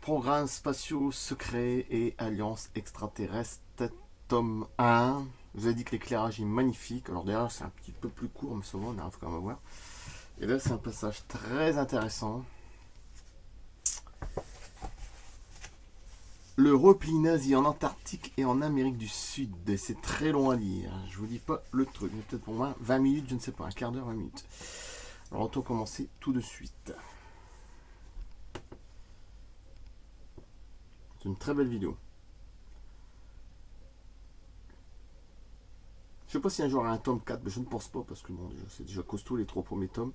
Programmes spatiaux secrets et alliances extraterrestres, tome 1. Je vous ai dit que l'éclairage est magnifique. Alors d'ailleurs, c'est un petit peu plus court, mais souvent on arrive quand même à voir. Et là, c'est un passage très intéressant. Le repli nazi en Antarctique et en Amérique du Sud. C'est très long à lire. Je vous dis pas le truc. Mais peut-être pour moi 20 minutes, je ne sais pas, un quart d'heure, 20 minutes. Alors autant commencer tout de suite. C'est une très belle vidéo. Je sais pas si un jour il y aura un tome 4, mais je ne pense pas parce que bon, c'est déjà costaud les 3 premiers tomes.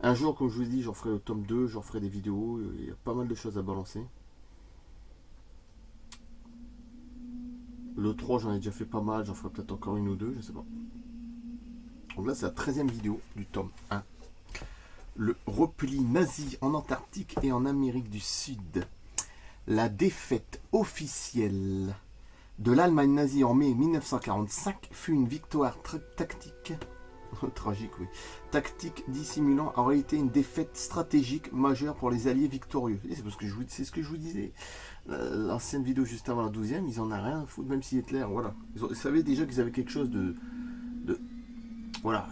Un jour, comme je vous ai dit, j'en ferai le tome 2, j'en ferai des vidéos, il y a pas mal de choses à balancer. Le 3, j'en ai déjà fait pas mal, j'en ferai peut-être encore une ou deux, je sais pas. Donc là, c'est la 13e vidéo du tome 1. Le repli nazi en Antarctique et en Amérique du Sud. La défaite officielle de l'Allemagne nazie en mai 1945 fut une victoire tactique, tragique oui, tactique dissimulant en réalité une défaite stratégique majeure pour les alliés victorieux. C'est ce que je vous disais. L'ancienne vidéo juste avant la 12e, ils en ont rien à foutre, même si Hitler, voilà. Ils savaient déjà qu'ils avaient quelque chose de voilà,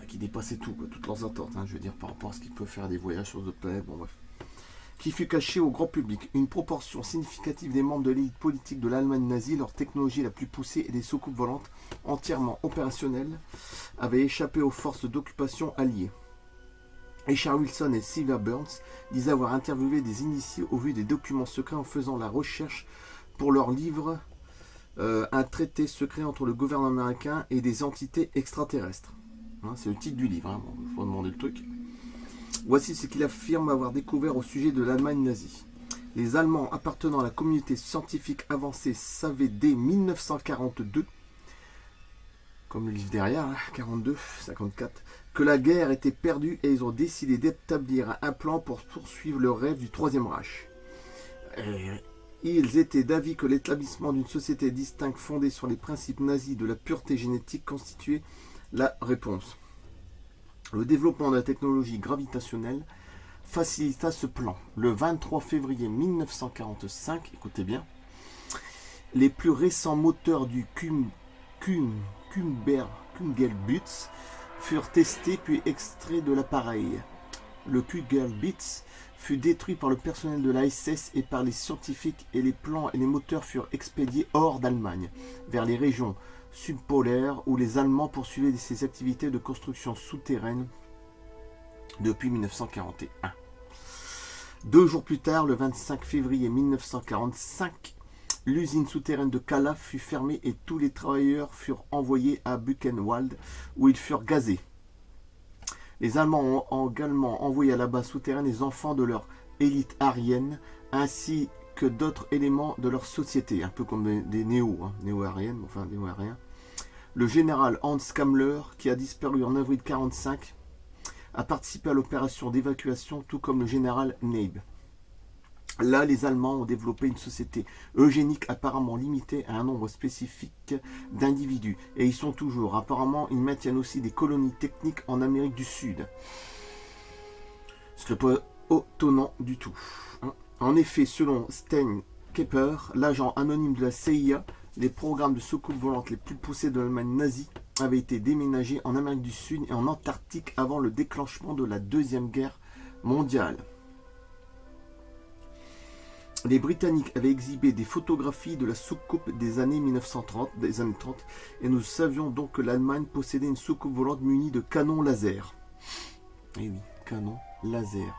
qui dépassait tout, quoi, toutes leurs attentes, hein, je veux dire, par rapport à ce qu'ils peuvent faire des voyages sur d'autres planètes, bon bref. Qui fut caché au grand public. Une proportion significative des membres de l'élite politique de l'Allemagne nazie, leur technologie la plus poussée et des soucoupes volantes entièrement opérationnelles, avaient échappé aux forces d'occupation alliées. Richard Wilson et Sylvia Burns disent avoir interviewé des initiés au vu des documents secrets en faisant la recherche pour leur livre un traité secret entre le gouvernement américain et des entités extraterrestres. Hein, c'est le titre du livre, hein, bon, il faut demander le truc. Voici ce qu'il affirme avoir découvert au sujet de l'Allemagne nazie. Les Allemands appartenant à la communauté scientifique avancée savaient dès 1942, comme le livre derrière, 42, 54, que la guerre était perdue et ils ont décidé d'établir un plan pour poursuivre le rêve du Troisième Reich. Ils étaient d'avis que l'établissement d'une société distincte fondée sur les principes nazis de la pureté génétique constituait la réponse. Le développement de la technologie gravitationnelle facilita ce plan. Le 23 février 1945, écoutez bien, les plus récents moteurs du Kungelbutz furent testés puis extraits de l'appareil. Le Kungelbutz fut détruit par le personnel de la SS et par les scientifiques et les plans et les moteurs furent expédiés hors d'Allemagne, vers les régions subpolaires où les Allemands poursuivaient ces activités de construction souterraine depuis 1941. 2 jours plus tard, le 25 février 1945, l'usine souterraine de Kala fut fermée et tous les travailleurs furent envoyés à Buchenwald où ils furent gazés. Les Allemands ont également envoyé à la base souterraine les enfants de leur élite aryenne ainsi que d'autres éléments de leur société, un peu comme des néo-aryennes, enfin néo-aryens. Le général Hans Kammler, qui a disparu en avril 1945, a participé à l'opération d'évacuation, tout comme le général Neib. Là, les Allemands ont développé une société eugénique apparemment limitée à un nombre spécifique d'individus. Et ils sont toujours. Apparemment, ils maintiennent aussi des colonies techniques en Amérique du Sud. Ce n'est pas étonnant du tout. En effet, selon Sten Kepper, l'agent anonyme de la CIA, les programmes de soucoupes volantes les plus poussés de l'Allemagne nazie avaient été déménagés en Amérique du Sud et en Antarctique avant le déclenchement de la Deuxième Guerre mondiale. Les Britanniques avaient exhibé des photographies de la soucoupe des années 1930, et nous savions donc que l'Allemagne possédait une soucoupe volante munie de canons laser. Eh oui, canons laser.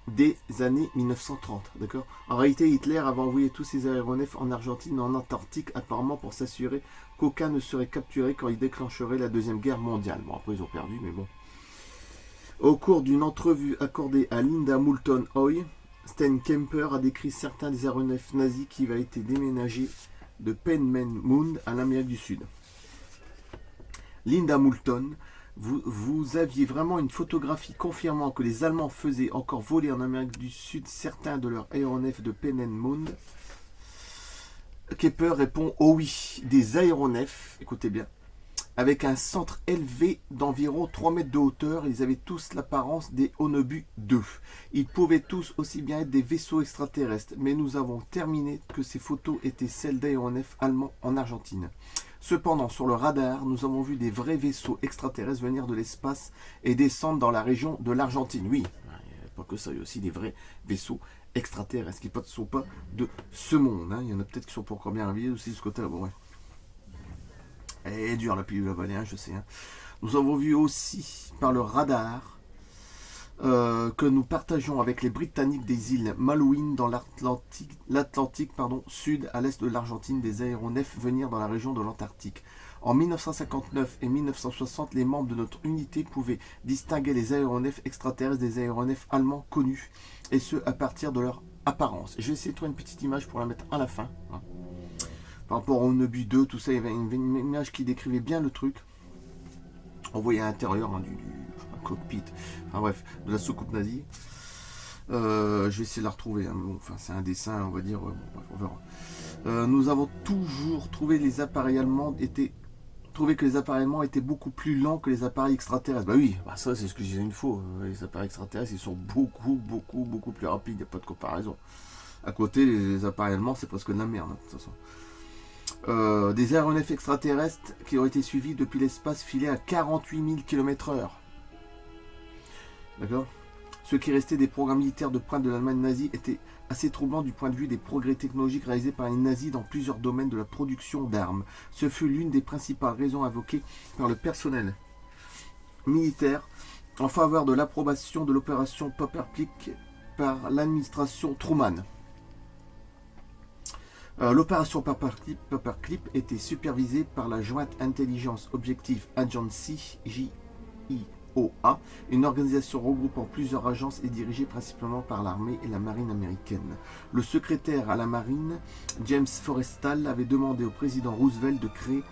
Des années 1930, d'accord. En réalité, Hitler avait envoyé tous ses aéronefs en Argentine et en Antarctique, apparemment pour s'assurer qu'aucun ne serait capturé quand il déclencherait la Deuxième Guerre mondiale. Bon, après, ils ont perdu, mais bon. Au cours d'une entrevue accordée à Linda Moulton Hoy, Sten Kemper a décrit certains des aéronefs nazis qui avaient été déménagés de Peenemünde à l'Amérique du Sud. Linda Moulton, vous aviez vraiment une photographie confirmant que les Allemands faisaient encore voler en Amérique du Sud certains de leurs aéronefs de Peenemünde. Kemper répond « Oh oui, des aéronefs, écoutez bien, avec un centre élevé d'environ 3 mètres de hauteur. Ils avaient tous l'apparence des Onebu 2. Ils pouvaient tous aussi bien être des vaisseaux extraterrestres, mais nous avons terminé que ces photos étaient celles d'aéronefs allemands en Argentine. Cependant, sur le radar, nous avons vu des vrais vaisseaux extraterrestres venir de l'espace et descendre dans la région de l'Argentine. Oui, il n'y a pas que ça, il y a aussi des vrais vaisseaux extraterrestres qui ne sont pas de ce monde. Il y en a peut-être qui sont pas encore bien réveillés aussi de ce côté-là. Bon, ouais. Elle est dure la pilule à avaler, je sais. Nous avons vu aussi par le radar que nous partageons avec les Britanniques des îles Malouines dans l'Atlantique sud à l'est de l'Argentine des aéronefs venir dans la région de l'Antarctique. En 1959 et 1960, les membres de notre unité pouvaient distinguer les aéronefs extraterrestres des aéronefs allemands connus, et ce à partir de leur apparence. Je vais essayer de trouver une petite image pour la mettre à la fin. Par rapport au Nebu 2, tout ça, il y avait une image qui décrivait bien le truc. On voyait à l'intérieur du cockpit, enfin bref, de la soucoupe nazie. Je vais essayer de la retrouver. Bon, enfin, c'est un dessin, on va dire. Bon, on verra. Nous avons toujours trouvé que les appareils allemands étaient beaucoup plus lents que les appareils extraterrestres. Bah oui, ça c'est ce que je disais une fois. Les appareils extraterrestres, ils sont beaucoup plus rapides. Il n'y a pas de comparaison. À côté, les appareils allemands, c'est presque de la merde, de toute façon. Des aéronefs extraterrestres qui ont été suivis depuis l'espace filaient à 48 000 km/h. D'accord. Ce qui restait des programmes militaires de pointe de l'Allemagne nazie était assez troublant du point de vue des progrès technologiques réalisés par les nazis dans plusieurs domaines de la production d'armes. Ce fut l'une des principales raisons invoquées par le personnel militaire en faveur de l'approbation de l'opération Paperclip par l'administration Truman. L'opération Paperclip était supervisée par la Joint Intelligence Objective Agency, JIOA, une organisation regroupant plusieurs agences et dirigée principalement par l'armée et la marine américaine. Le secrétaire à la marine, James Forrestal, avait demandé au président Roosevelt de créer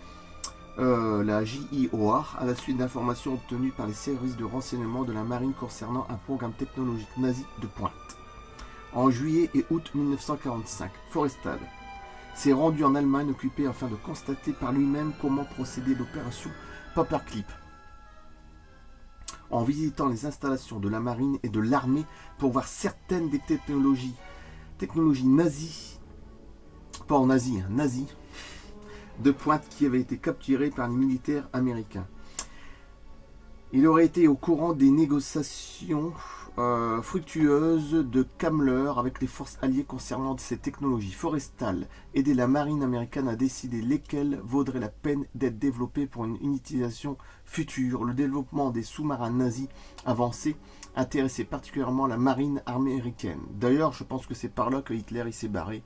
la JIOA à la suite d'informations obtenues par les services de renseignement de la marine concernant un programme technologique nazi de pointe. En juillet et août 1945, Forrestal s'est rendu en Allemagne occupé afin de constater par lui-même comment procéder l'opération Paperclip. En visitant les installations de la marine et de l'armée pour voir certaines des technologies nazies, pas en Asie, nazies, de pointe qui avaient été capturées par les militaires américains. Il aurait été au courant des négociations fructueuses de Kammler avec les forces alliées concernant ces technologies. Forrestal aidait la marine américaine à décider lesquelles vaudraient la peine d'être développées pour une utilisation future. Le développement des sous-marins nazis avancés intéressait particulièrement la marine américaine. D'ailleurs, je pense que c'est par là que Hitler il s'est barré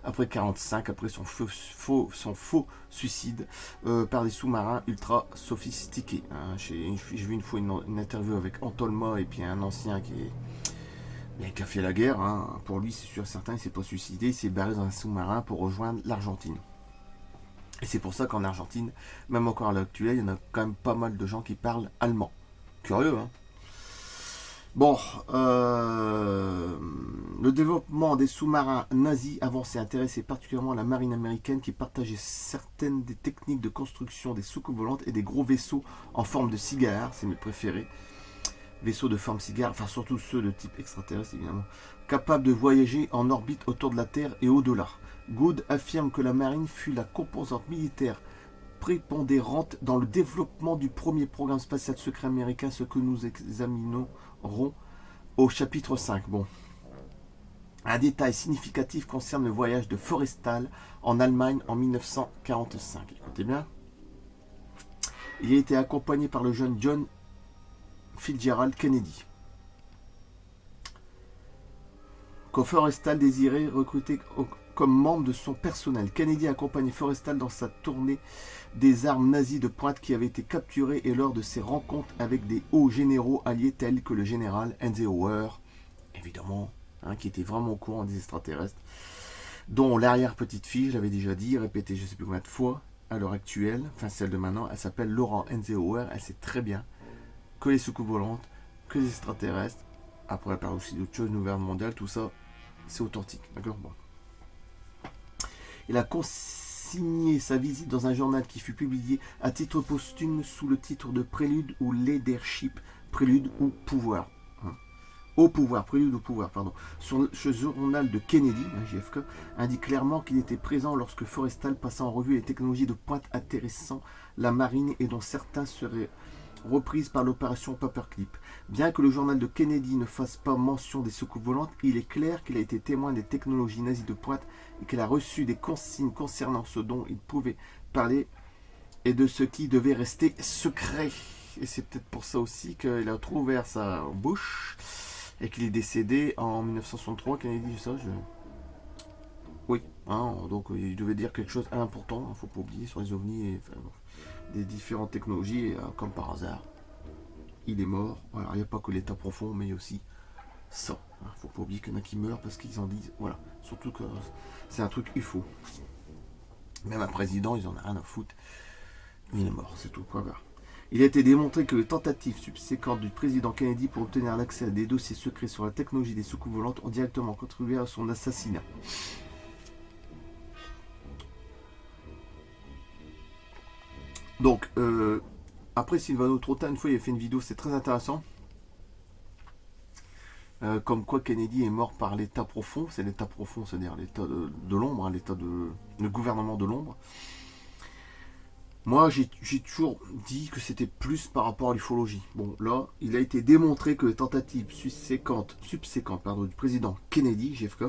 après 1945, après son faux suicide par des sous-marins ultra sophistiqués. J'ai vu une fois une interview avec Antolma et puis un ancien qui a fait la guerre. Pour lui, c'est sûr certain, il ne s'est pas suicidé, il s'est barré dans un sous-marin pour rejoindre l'Argentine. Et c'est pour ça qu'en Argentine, même encore à l'heure actuelle, il y en a quand même pas mal de gens qui parlent allemand. Curieux, hein? Bon, le développement des sous-marins nazis avancés intéressait particulièrement la marine américaine qui partageait certaines des techniques de construction des soucoupes volantes et des gros vaisseaux en forme de cigare, c'est mes préférés. Vaisseaux de forme cigare, enfin surtout ceux de type extraterrestre évidemment, capables de voyager en orbite autour de la Terre et au-delà. Good affirme que la marine fut la composante militaire prépondérante dans le développement du premier programme spatial secret américain, ce que nous examinerons au chapitre 5. Bon. Un détail significatif concerne le voyage de Forrestal en Allemagne en 1945. Écoutez bien. Il a été accompagné par le jeune John Fitzgerald Kennedy. Quand Forrestal désirait recruter comme membre de son personnel, Kennedy a accompagné Forrestal dans sa tournée des armes nazies de pointe qui avaient été capturées et lors de ses rencontres avec des hauts généraux alliés tels que le général Eisenhower, évidemment, qui était vraiment au courant des extraterrestres, dont l'arrière-petite-fille, je l'avais déjà dit, répété je ne sais plus combien de fois, à l'heure actuelle, enfin celle de maintenant, elle s'appelle Laura Eisenhower, elle sait très bien que les soucoupes volantes, que les extraterrestres, après elle parle aussi d'autres choses, nouvelle mondiale, tout ça, c'est authentique, d'accord, bon. Il a signé sa visite dans un journal qui fut publié à titre posthume sous le titre de Prélude ou Leadership, Prélude ou Pouvoir. Au pouvoir, prélude au pouvoir, pardon. Sur ce journal de Kennedy, JFK, indique clairement qu'il était présent lorsque Forrestal passa en revue les technologies de pointe intéressant la marine et dont certains seraient reprises par l'opération Paperclip. Bien que le journal de Kennedy ne fasse pas mention des soucoupes volantes, il est clair qu'il a été témoin des technologies nazies de pointe et qu'il a reçu des consignes concernant ce dont il pouvait parler et de ce qui devait rester secret. Et c'est peut-être pour ça aussi qu'il a trop ouvert sa bouche. Et qu'il est décédé en 1963, Kennedy, ça, oui, hein, donc il devait dire quelque chose d'important, il ne faut pas oublier, sur les ovnis et enfin, des différentes technologies, et, comme par hasard, il est mort. Voilà, il n'y a pas que l'état profond, mais il y a aussi ça. Il ne faut pas oublier qu'il y en a qui meurent parce qu'ils en disent, voilà, surtout que c'est un truc UFO. Même un président, ils en ont rien à foutre. Il est mort, c'est tout, quoi. Il a été démontré que les tentatives subséquentes du président Kennedy pour obtenir l'accès à des dossiers secrets sur la technologie des soucoupes volantes ont directement contribué à son assassinat. Donc, après Silvano Trota, une fois il a fait une vidéo, c'est très intéressant. Comme quoi Kennedy est mort par l'état profond, c'est l'état profond, c'est-à-dire l'état de l'ombre, hein, l'état de le gouvernement de l'ombre. Moi, j'ai toujours dit que c'était plus par rapport à l'ufologie. Bon, là, il a été démontré que les tentatives subséquentes du président Kennedy, JFK,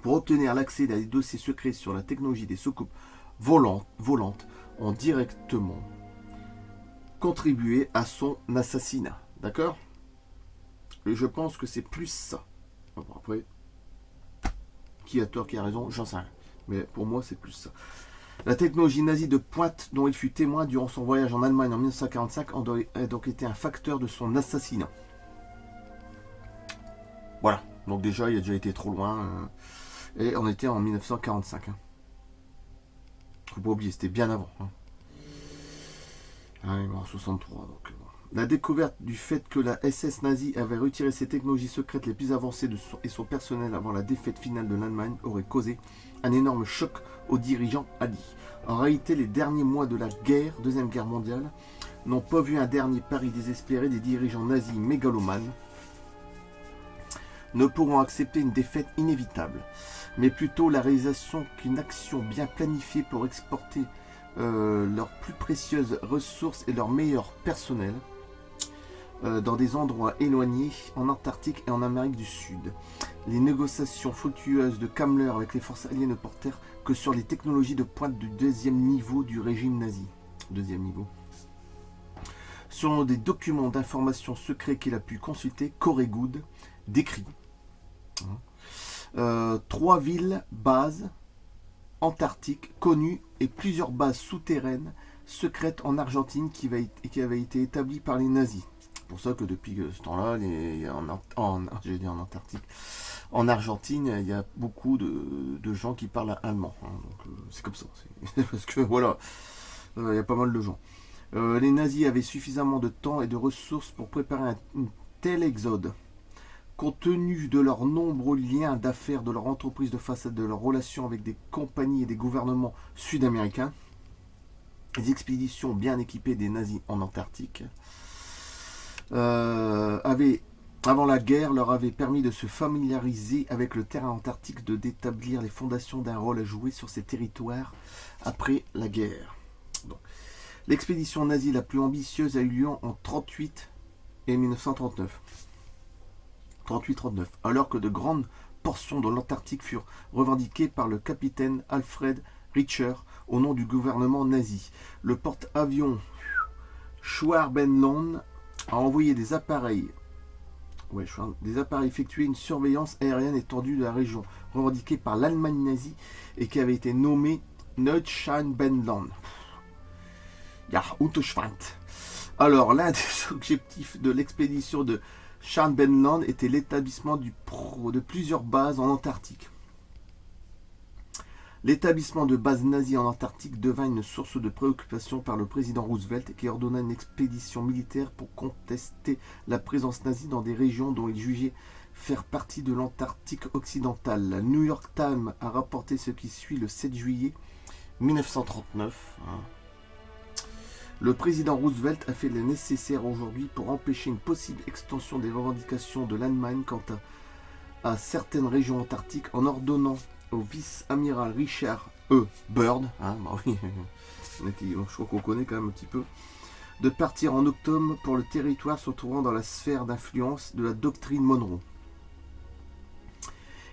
pour obtenir l'accès à des dossiers secrets sur la technologie des soucoupes volantes ont directement contribué à son assassinat. D'accord ? Et je pense que c'est plus ça. Bon, après, qui a tort, qui a raison, j'en sais rien. Mais pour moi, c'est plus ça. La technologie nazie de pointe dont il fut témoin durant son voyage en Allemagne en 1945 a donc été un facteur de son assassinat. Voilà, donc déjà il a déjà été trop loin. Et on était en 1945. Faut pas oublier, c'était bien avant. Ah, il est mort en 63. Donc, bon. La découverte du fait que la SS nazie avait retiré ses technologies secrètes les plus avancées et son personnel avant la défaite finale de l'Allemagne aurait causé un énorme choc aux dirigeants alliés. En réalité, les derniers mois de la Deuxième Guerre mondiale, n'ont pas vu un dernier pari désespéré des dirigeants nazis mégalomanes ne pourront accepter une défaite inévitable, mais plutôt la réalisation qu'une action bien planifiée pour exporter leurs plus précieuses ressources et leur meilleur personnel dans des endroits éloignés, en Antarctique et en Amérique du Sud. Les négociations fructueuses de Kammler avec les forces alliées ne portèrent que sur les technologies de pointe du deuxième niveau du régime nazi. Deuxième niveau. Selon des documents d'information secrets qu'il a pu consulter, Corey-Goode décrit 3 villes bases antarctiques connues et plusieurs bases souterraines secrètes en Argentine qui avaient été établies par les nazis. C'est pour ça que depuis ce temps-là, en Antarctique, en Argentine, il y a beaucoup de gens qui parlent allemand. Donc c'est comme ça. Parce que voilà, il y a pas mal de gens. Les nazis avaient suffisamment de temps et de ressources pour préparer un tel exode. Compte tenu de leurs nombreux liens d'affaires, de leur entreprise de façade, de leurs relations avec des compagnies et des gouvernements sud-américains, les expéditions bien équipées des nazis en Antarctique avant la guerre, leur avaient permis de se familiariser avec le terrain antarctique, d'établir les fondations d'un rôle à jouer sur ces territoires après la guerre. L'expédition nazie la plus ambitieuse a eu lieu en 1938 et 1939. 38-39, alors que de grandes portions de l'Antarctique furent revendiquées par le capitaine Alfred Richer au nom du gouvernement nazi. Le porte-avions Schwarbenland a envoyé des appareils effectuer une surveillance aérienne étendue de la région, revendiquée par l'Allemagne nazie et qui avait été nommée Neutschanbenland. Ja, Unterschwand. Alors, l'un des objectifs de l'expédition de Schwarbenland était l'établissement de plusieurs bases en Antarctique. L'établissement de bases nazies en Antarctique devint une source de préoccupation par le président Roosevelt qui ordonna une expédition militaire pour contester la présence nazie dans des régions dont il jugeait faire partie de l'Antarctique occidentale. La New York Times a rapporté ce qui suit le 7 juillet 1939. Hein. Le président Roosevelt a fait le nécessaire aujourd'hui pour empêcher une possible extension des revendications de l'Allemagne quant à certaines régions antarctiques en ordonnant au vice-amiral Richard E. Byrd, hein, bah oui, je crois qu'on connaît quand même un petit peu, de partir en octobre pour le territoire se trouvant dans la sphère d'influence de la doctrine Monroe.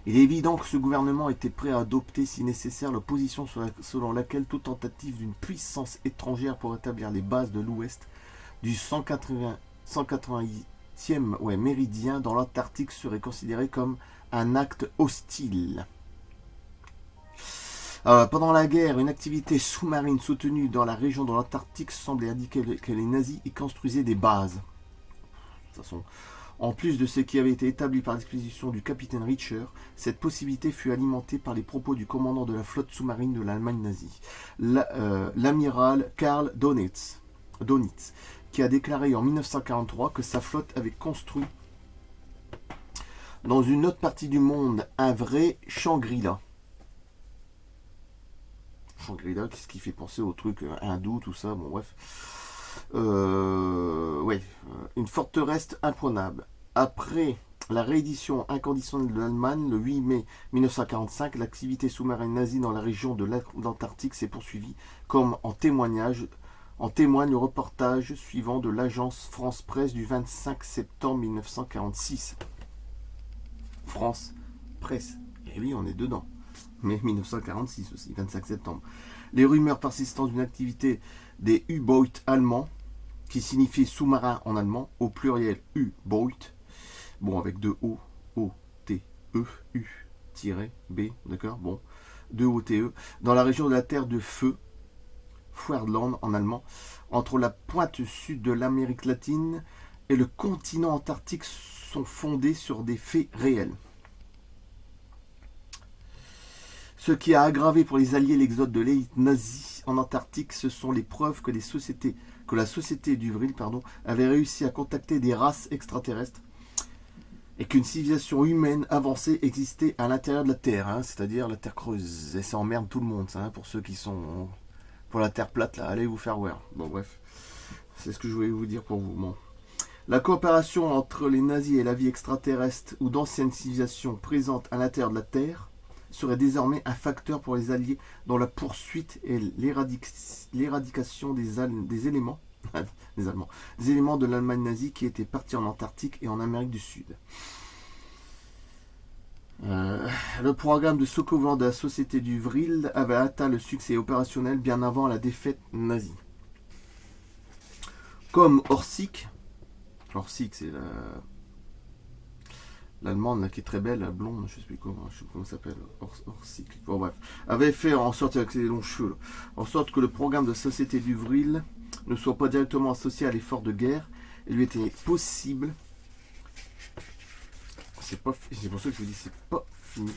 Il est évident que ce gouvernement était prêt à adopter, si nécessaire, la position selon laquelle toute tentative d'une puissance étrangère pour établir les bases de l'Ouest du 180e méridien dans l'Antarctique serait considérée comme un acte hostile. Pendant la guerre, une activité sous-marine soutenue dans la région de l'Antarctique semblait indiquer que les nazis y construisaient des bases. De toute façon, en plus de ce qui avait été établi par l'expédition du capitaine Richer, cette possibilité fut alimentée par les propos du commandant de la flotte sous-marine de l'Allemagne nazie, l'amiral Karl Donitz, qui a déclaré en 1943 que sa flotte avait construit dans une autre partie du monde un vrai Shangri-La. Shangri-La, qu'est-ce qui fait penser au truc hindou, tout ça, bon bref. Une forteresse imprenable. Après la réédition inconditionnelle de l'Allemagne, le 8 mai 1945, l'activité sous-marine nazie dans la région de l'Antarctique s'est poursuivie, comme en témoigne le reportage suivant de l'agence France Presse du 25 septembre 1946. France Presse. Et oui, on est dedans. Mais 1946 aussi, 25 septembre. Les rumeurs persistantes d'une activité des U-Boot allemands, qui signifie sous-marin en allemand, au pluriel U-Boot, bon, avec deux O, O-T-E, U-B, d'accord, bon, deux O-T-E, dans la région de la Terre de Feu, Feuerland en allemand, entre la pointe sud de l'Amérique latine et le continent antarctique sont fondés sur des faits réels. Ce qui a aggravé pour les Alliés l'exode de l'élite nazie en Antarctique, ce sont les preuves que la société d'Uvril avait réussi à contacter des races extraterrestres et qu'une civilisation humaine avancée existait à l'intérieur de la Terre, hein, c'est-à-dire la Terre creuse. Et ça emmerde tout le monde, ça, hein, pour ceux qui sont pour la Terre plate, là, allez vous faire voir. Bon, bref, c'est ce que je voulais vous dire pour vous. Bon. La coopération entre les nazis et la vie extraterrestre ou d'anciennes civilisations présentes à l'intérieur de la Terre serait désormais un facteur pour les Alliés dans la poursuite et l'éradication des éléments de l'Allemagne nazie qui étaient partis en Antarctique et en Amérique du Sud. Le programme de secours de la société du Vril avait atteint le succès opérationnel bien avant la défaite nazie. Comme Orsic, c'est l'allemande là, qui est très belle, la blonde, je sais plus comment ça s'appelle, Orsic. Bon bref, avait fait en sorte avec ses longs cheveux, là, en sorte que le programme de la société du Vril ne soit pas directement associé à l'effort de guerre. Il lui était possible. C'est pour ça que je vous dis c'est pas fini.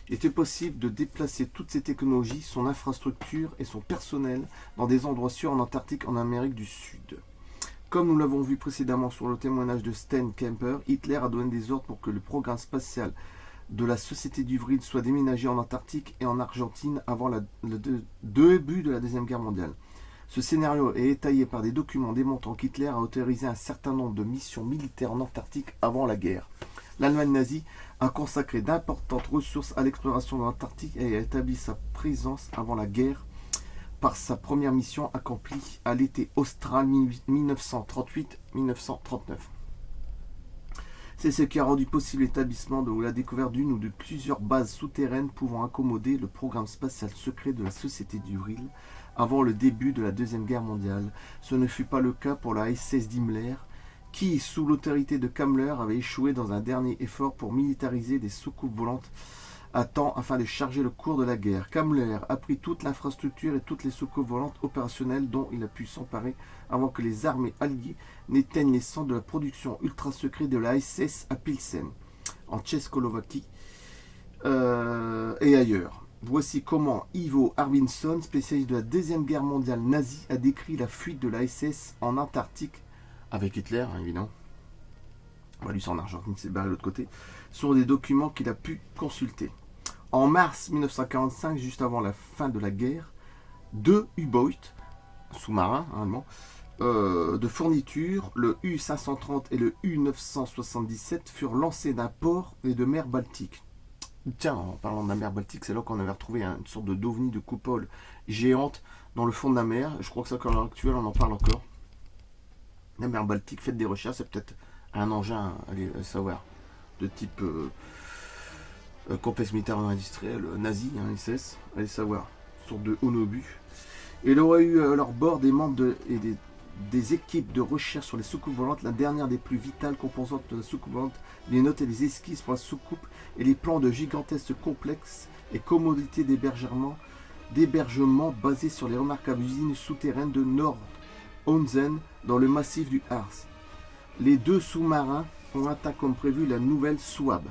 Il était possible de déplacer toutes ces technologies, son infrastructure et son personnel dans des endroits sûrs en Antarctique, en Amérique du Sud. Comme nous l'avons vu précédemment sur le témoignage de Sten Kemper, Hitler a donné des ordres pour que le programme spatial de la société du Vril soit déménagé en Antarctique et en Argentine avant le début de la Deuxième Guerre mondiale. Ce scénario est étayé par des documents démontrant qu'Hitler a autorisé un certain nombre de missions militaires en Antarctique avant la guerre. L'Allemagne nazie a consacré d'importantes ressources à l'exploration de l'Antarctique et a établi sa présence avant la guerre par sa première mission accomplie à l'été austral 1938-1939. C'est ce qui a rendu possible l'établissement ou la découverte d'une ou de plusieurs bases souterraines pouvant accommoder le programme spatial secret de la société du Vril avant le début de la Deuxième Guerre mondiale. Ce ne fut pas le cas pour la SS d'Himmler, qui, sous l'autorité de Kammler, avait échoué dans un dernier effort pour militariser des soucoupes volantes à temps afin de charger le cours de la guerre. Kammler a pris toute l'infrastructure et toutes les soucoupes volantes opérationnelles dont il a pu s'emparer avant que les armées alliées n'éteignent les centres de la production ultra secret de la SS à Pilsen, en Tchécoslovaquie et ailleurs. Voici comment Ivo Arvidsson, spécialiste de la Deuxième Guerre mondiale nazie, a décrit la fuite de la SS en Antarctique, avec Hitler, hein, évidemment. Lui, c'est en Argentine, c'est barré de l'autre côté, sur des documents qu'il a pu consulter. En mars 1945, juste avant la fin de la guerre, 2 U-boats, sous-marins allemands, de fourniture. Le U-530 et le U-977 furent lancés d'un port et de mer Baltique. Tiens, en parlant de la mer Baltique, c'est là qu'on avait retrouvé une sorte d'ovni de coupole géante dans le fond de la mer. Je crois que ça, à l'heure actuelle, on en parle encore. La mer Baltique, faites des recherches, c'est peut-être un engin, allez savoir, de type complexe militaire industriel nazi, SS, allez savoir, une sorte de Onobu. Et il aurait eu à leur bord des membres des équipes de recherche sur les soucoupes volantes, la dernière des plus vitales composantes de la soucoupe volante, les notes et les esquisses pour la soucoupe et les plans de gigantesques complexes et commodités d'hébergement basés sur les remarquables usines souterraines de Nord-Onsen dans le massif du Harz. Les 2 sous-marins ont atteint comme prévu la nouvelle Souabe.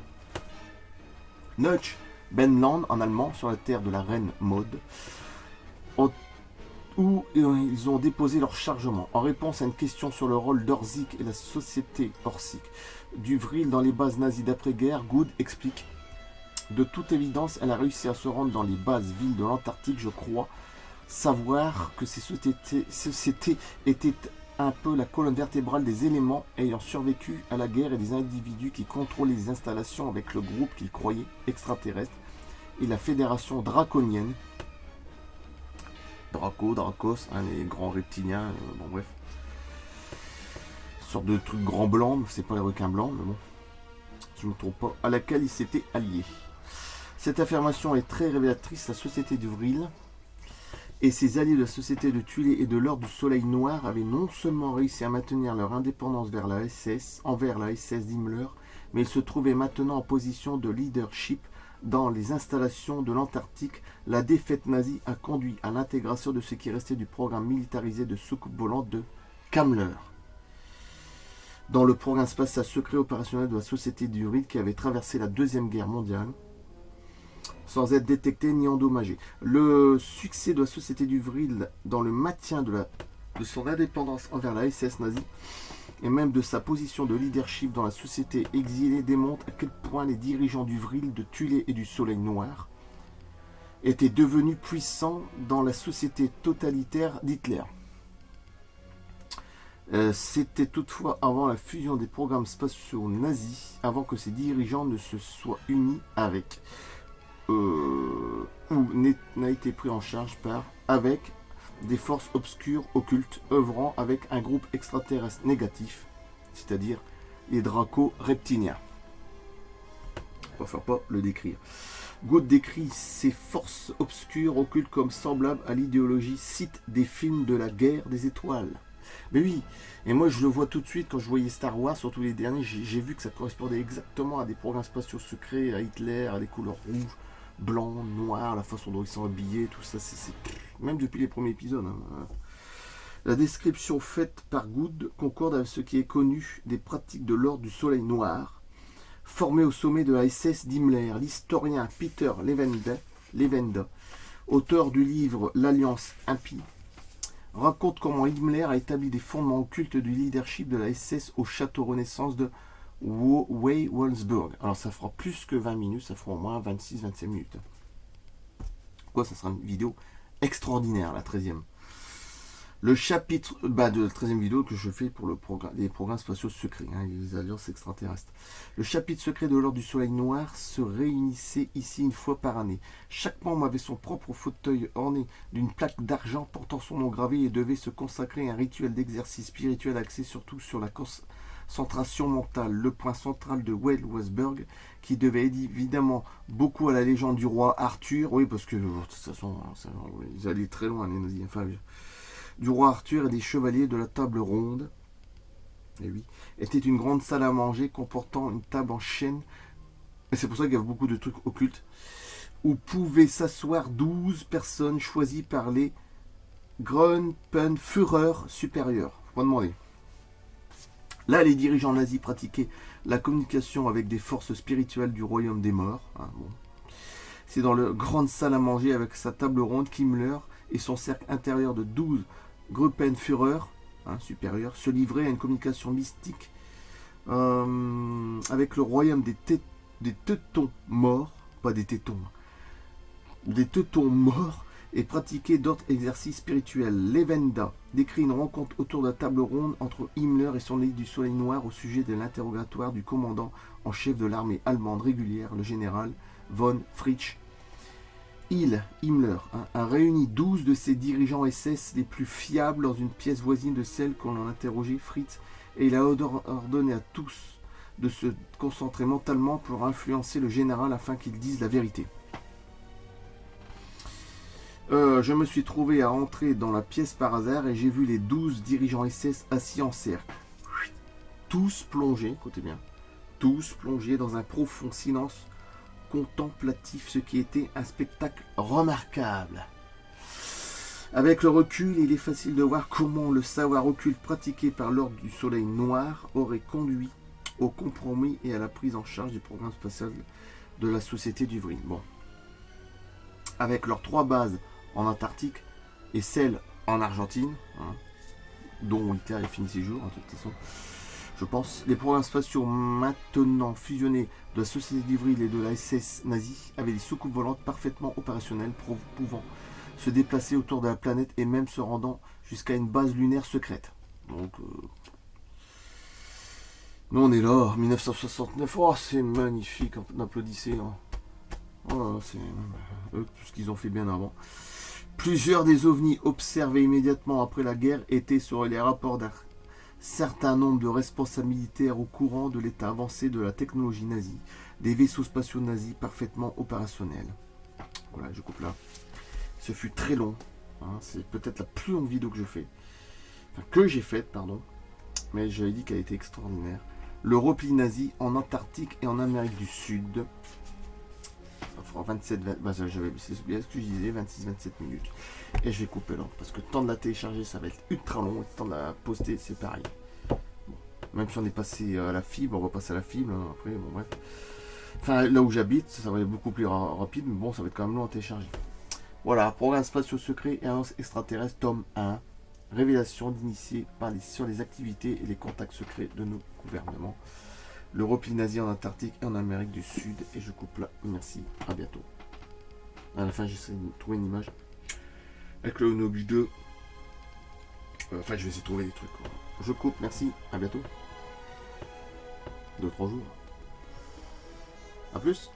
Neuch Benland en allemand, sur la terre de la reine Maud, où ils ont déposé leur chargement. En réponse à une question sur le rôle d'Orzik et la société Orsic du Vril dans les bases nazies d'après-guerre, Good explique: de toute évidence, elle a réussi à se rendre dans les bases villes de l'Antarctique, je crois savoir que ces sociétés étaient un peu la colonne vertébrale des éléments ayant survécu à la guerre et des individus qui contrôlaient les installations avec le groupe qu'ils croyaient extraterrestre et la fédération draconienne. Dracos, les grands reptiliens, bon bref. Une sorte de truc grand blanc, c'est pas les requins blancs, mais bon. Je ne me trompe pas, à laquelle ils s'étaient alliés. Cette affirmation est très révélatrice. La société du Vril et ses alliés de la société de Tulé et de l'Ordre du Soleil Noir avaient non seulement réussi à maintenir leur indépendance envers la SS d'Himmler, mais ils se trouvaient maintenant en position de leadership dans les installations de l'Antarctique. La défaite nazie a conduit à l'intégration de ce qui restait du programme militarisé de soucoupe volante de Kammler dans le programme spatial secret opérationnel de la société du Vril qui avait traversé la Deuxième Guerre mondiale sans être détecté ni endommagé. Le succès de la société du Vril dans le maintien de son indépendance envers la SS nazie et même de sa position de leadership dans la société exilée démontre à quel point les dirigeants du Vril, de Tulé et du Soleil Noir étaient devenus puissants dans la société totalitaire d'Hitler. C'était toutefois avant la fusion des programmes spatiaux nazis, avant que ces dirigeants ne se soient unis avec ou n'a été pris en charge avec des forces obscures occultes œuvrant avec un groupe extraterrestre négatif, c'est-à-dire les dracos reptiliens. On va pas le décrire. Good décrit ces forces obscures occultes comme semblables à l'idéologie Sith des films de la guerre des étoiles. Mais oui, et moi je le vois tout de suite quand je voyais Star Wars, surtout les derniers, j'ai vu que ça correspondait exactement à des programmes spatiaux secrets, à Hitler, à des couleurs rouges, blanc, noir, la façon dont ils sont habillés, tout ça, c'est même depuis les premiers épisodes. Hein. La description faite par Good concorde avec ce qui est connu des pratiques de l'Ordre du Soleil Noir, formé au sommet de la SS d'Himmler. L'historien Peter Levenda, auteur du livre L'Alliance impie, raconte comment Himmler a établi des fondements occultes du leadership de la SS au château Renaissance de Wei-Wolfsburg. Alors ça fera plus que 20 minutes, ça fera au moins 26-25 minutes. Quoi, ça sera une vidéo extraordinaire, la 13e. Le chapitre de la 13e vidéo que je fais pour les programmes spatiaux secrets, les alliances extraterrestres. Le chapitre secret de l'Ordre du Soleil Noir se réunissait ici une fois par année. Chaque membre avait son propre fauteuil orné d'une plaque d'argent portant son nom gravé et devait se consacrer à un rituel d'exercice spirituel axé surtout sur la concentration mentale, le point central de Wei-Wolfsburg, qui devait évidemment beaucoup à la légende du roi Arthur. Oui, parce que de toute façon, ils allaient très loin, les nazis. Enfin, du roi Arthur et des chevaliers de la table ronde. Et oui, était une grande salle à manger comportant une table en chêne. Et c'est pour ça qu'il y avait beaucoup de trucs occultes. Où pouvaient s'asseoir 12 personnes choisies par les Grundpenführer supérieurs. Faut pas demander. Là, les dirigeants nazis pratiquaient la communication avec des forces spirituelles du royaume des morts. Bon. C'est dans la grande salle à manger avec sa table ronde qu'Himmler et son cercle intérieur de 12 Gruppenführer supérieurs se livraient à une communication mystique avec le royaume des teutons morts, pas des tétons, des teutons morts et pratiquer d'autres exercices spirituels. Levenda décrit une rencontre autour de la table ronde entre Himmler et son élite du Soleil Noir au sujet de l'interrogatoire du commandant en chef de l'armée allemande régulière, le général von Fritsch. Himmler a réuni 12 de ses dirigeants SS les plus fiables dans une pièce voisine de celle qu'on a interrogé Fritz, et il a ordonné à tous de se concentrer mentalement pour influencer le général afin qu'il dise la vérité. Je me suis trouvé à rentrer dans la pièce par hasard et j'ai vu les 12 dirigeants SS assis en cercle. Tous plongés, écoutez bien, tous plongés dans un profond silence contemplatif, ce qui était un spectacle remarquable. Avec le recul, il est facile de voir comment le savoir occulte pratiqué par l'ordre du Soleil Noir aurait conduit au compromis et à la prise en charge du programme spatial de la société du Vril. Bon. Avec leurs 3 bases en Antarctique et celle en Argentine, dont Hitler a fini ses jours, de toute façon, je pense, les programmes spatiaux maintenant fusionnés de la société du Vril et de la SS nazie avaient des soucoupes volantes parfaitement opérationnelles, pouvant se déplacer autour de la planète et même se rendant jusqu'à une base lunaire secrète. Donc, nous on est là, 1969, oh c'est magnifique, on applaudissait. Hein. Oh, c'est tout ce qu'ils ont fait bien avant. Plusieurs des ovnis observés immédiatement après la guerre étaient sur les rapports d'un certain nombre de responsables militaires au courant de l'état avancé de la technologie nazie, des vaisseaux spatiaux nazis parfaitement opérationnels. Voilà, je coupe là. Ce fut très long. Hein, c'est peut-être la plus longue vidéo que je fais. Enfin, que j'ai faite, pardon. Mais j'avais dit qu'elle était extraordinaire. Le repli nazi en Antarctique et en Amérique du Sud. Ça fera 27, c'est bien ce que je disais, 26-27 minutes. Et je vais couper là, parce que le temps de la télécharger, ça va être ultra long, et le temps de la poster, c'est pareil. Bon. Même si on est passé à la fibre, on va passer à la fibre, hein, après, bon bref. Enfin, là où j'habite, ça va être beaucoup plus rapide, mais bon, ça va être quand même long à télécharger. Voilà, programme spatiaux secret et annonce extraterrestre, tome 1. Révélation d'initiés sur les activités et les contacts secrets de nos gouvernements. Le repli nazi en Antarctique et en Amérique du Sud. Et je coupe là. Merci. À bientôt. À la fin, j'essaie de trouver une image avec le Onobu 2. Enfin, je vais essayer de trouver des trucs. Je coupe. Merci. À bientôt. 2-3 jours. A plus.